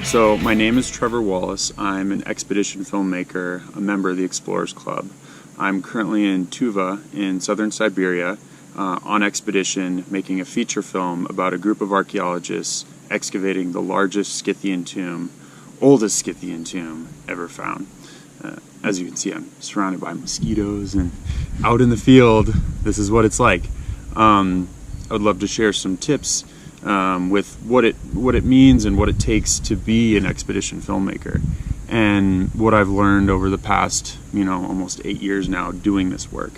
So my name is Trevor Wallace. I'm an expedition filmmaker, a member of the Explorers Club. I'm currently in Tuvan in southern Siberia on expedition making a feature film about a group of archaeologists excavating the largest Scythian tomb, oldest Scythian tomb ever found. As you can see, I'm surrounded by mosquitoes and out in the field, this is what it's like. I would love to share some tips with what it means and what it takes to be an expedition filmmaker, and what I've learned over the past, almost 8 years now doing this work.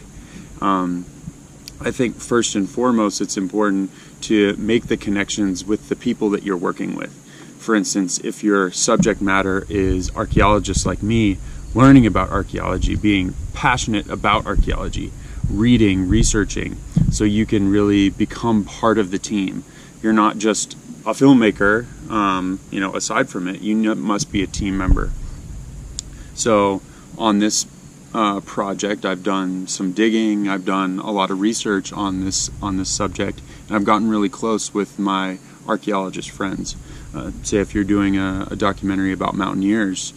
I think first and foremost, it's important to make the connections with the people that you're working with. For instance, if your subject matter is archaeologists like me, learning about archaeology, being passionate about archaeology, reading, researching, so you can really become part of the team. You're not just a filmmaker, aside from it, you must be a team member. So on this project, I've done some digging, I've done a lot of research on this subject, and I've gotten really close with my archaeologist friends. Say if you're doing a documentary about mountaineers,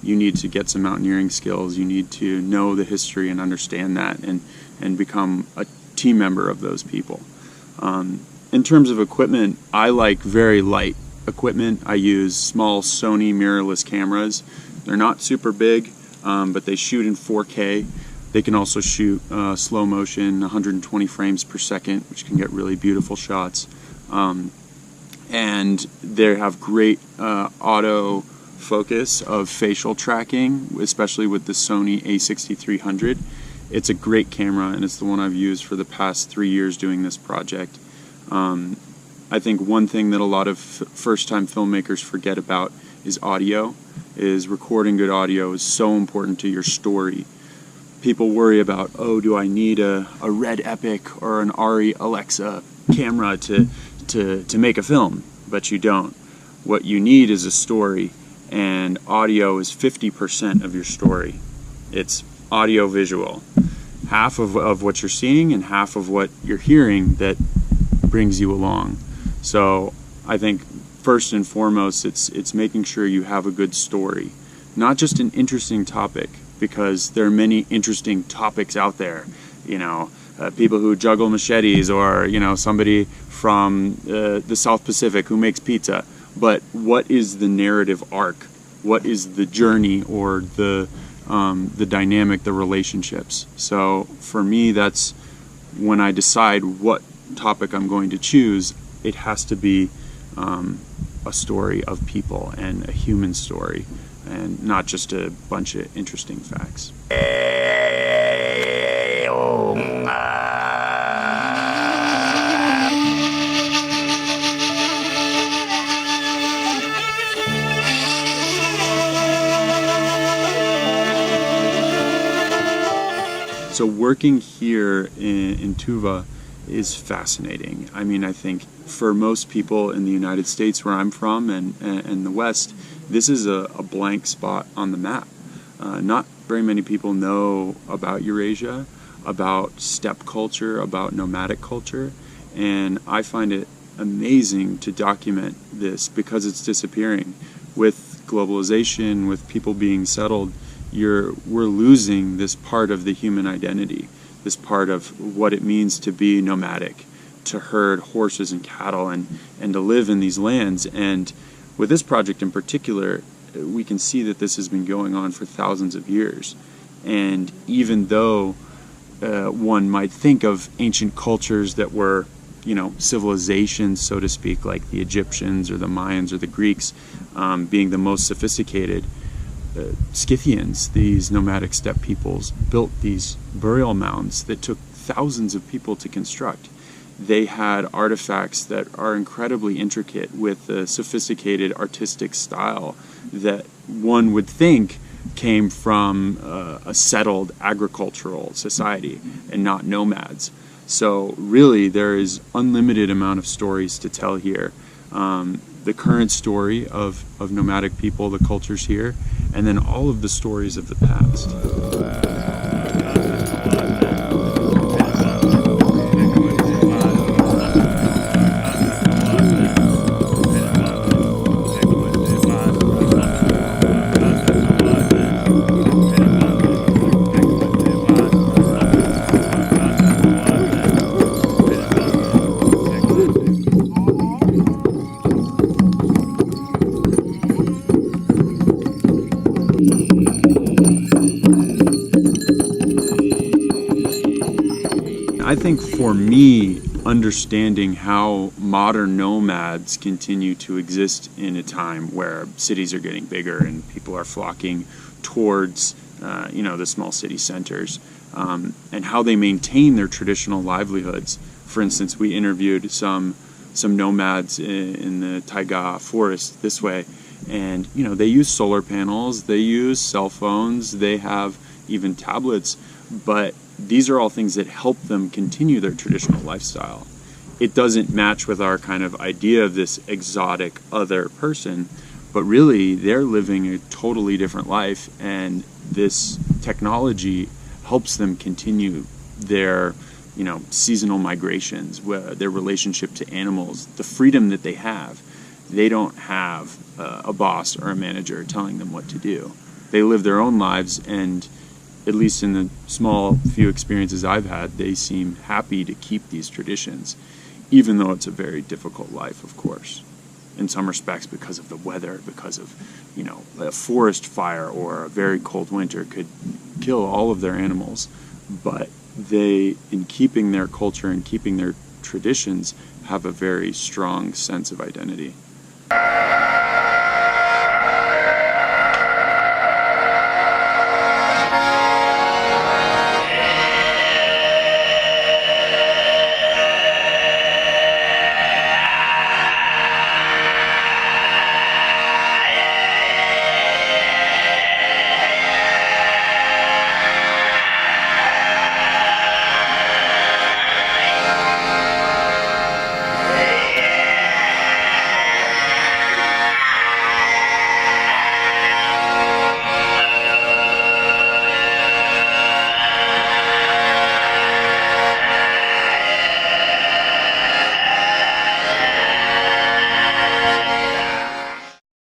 you need to get some mountaineering skills, you need to know the history and understand that, and become a team member of those people. In terms of equipment, I like very light equipment. I use small Sony mirrorless cameras. They're not super big, but they shoot in 4K. They can also shoot slow motion, 120 frames per second, which can get really beautiful shots. And they have great auto focus of facial tracking, especially with the Sony a6300. It's a great camera, and it's the one I've used for the past 3 years doing this project. I think one thing that a lot of first-time filmmakers forget about is audio. Recording good audio is so important to your story. People worry about, do I need a Red Epic or an Arri Alexa camera to make a film? But you don't. What you need is a story, and audio is 50% of your story. It's audio visual. Half of what you're seeing and half of what you're hearing that brings you along. So I think first and foremost, it's making sure you have a good story, not just an interesting topic, because there are many interesting topics out there. People who juggle machetes, or somebody from the South Pacific who makes pizza. But what is the narrative arc? What is the journey, or the dynamic, the relationships? So for me, that's when I decide what topic I'm going to choose. It has to be a story of people and a human story, and not just a bunch of interesting facts. So working here in Tuvan is fascinating. I think for most people in the United States, where I'm from, and the West, this is a blank spot on the map. Not very many people know about Eurasia, about steppe culture, about nomadic culture, and I find it amazing to document this because it's disappearing. With globalization, with people being settled, we're losing this part of the human identity, this part of what it means to be nomadic, to herd horses and cattle, and to live in these lands. And with this project in particular, we can see that this has been going on for thousands of years. And even though one might think of ancient cultures that were, civilizations, so to speak, like the Egyptians or the Mayans or the Greeks being the most sophisticated, Scythians, these nomadic steppe peoples, built these burial mounds that took thousands of people to construct. They had artifacts that are incredibly intricate, with a sophisticated artistic style that one would think came from a settled agricultural society and not nomads. So really, there is unlimited amount of stories to tell here. The current story of nomadic people, the cultures here, and then all of the stories of the past. I think for me, understanding how modern nomads continue to exist in a time where cities are getting bigger and people are flocking towards the small city centers, and how they maintain their traditional livelihoods. For instance, we interviewed some nomads in the taiga forest this way, and they use solar panels, they use cell phones, they have even tablets, but these are all things that help them continue their traditional lifestyle. It doesn't match with our kind of idea of this exotic other person, but really they're living a totally different life, and this technology helps them continue their seasonal migrations, their relationship to animals, the freedom that they have. They don't have a boss or a manager telling them what to do. They live their own lives, and at least in the small few experiences I've had, they seem happy to keep these traditions, even though it's a very difficult life, of course, in some respects, because of the weather, because of a forest fire or a very cold winter could kill all of their animals. But they, in keeping their culture and keeping their traditions, have a very strong sense of identity.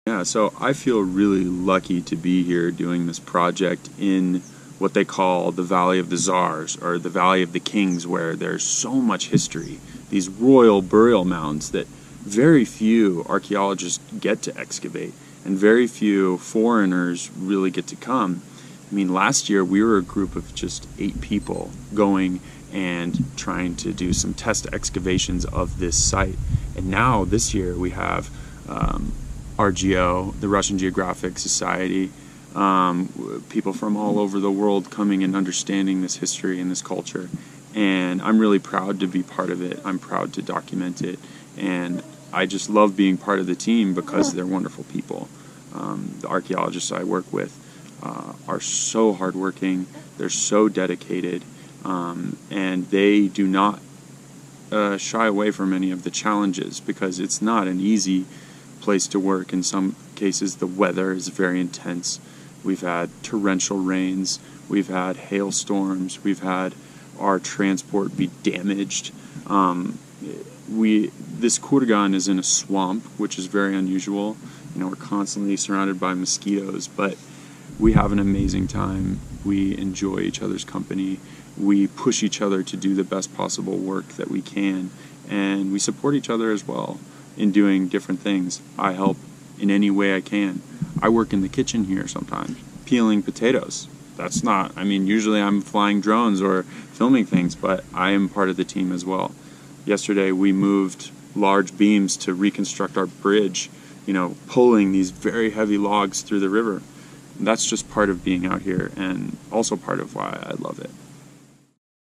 Yeah, so I feel really lucky to be here doing this project in what they call the Valley of the Tsars, or the Valley of the Kings, where there's so much history, these royal burial mounds that very few archaeologists get to excavate, and very few foreigners really get to come. I mean, last year we were a group of just 8 people going and trying to do some test excavations of this site. And now this year we have RGO, the Russian Geographic Society, people from all over the world coming and understanding this history and this culture. And I'm really proud to be part of it. I'm proud to document it. And I just love being part of the team because they're wonderful people. The archaeologists I work with are so hardworking, they're so dedicated, and they do not shy away from any of the challenges, because it's not an easy place to work. In some cases the weather is very intense. We've had torrential rains, we've had hailstorms, we've had our transport be damaged. This kurgan is in a swamp, which is very unusual. We're constantly surrounded by mosquitoes, but we have an amazing time. We enjoy each other's company. We push each other to do the best possible work that we can, and we support each other as well in doing different things. I help in any way I can. I work in the kitchen here sometimes, peeling potatoes. That's not, usually I'm flying drones or filming things, but I am part of the team as well. Yesterday we moved large beams to reconstruct our bridge, pulling these very heavy logs through the river. And that's just part of being out here, and also part of why I love it.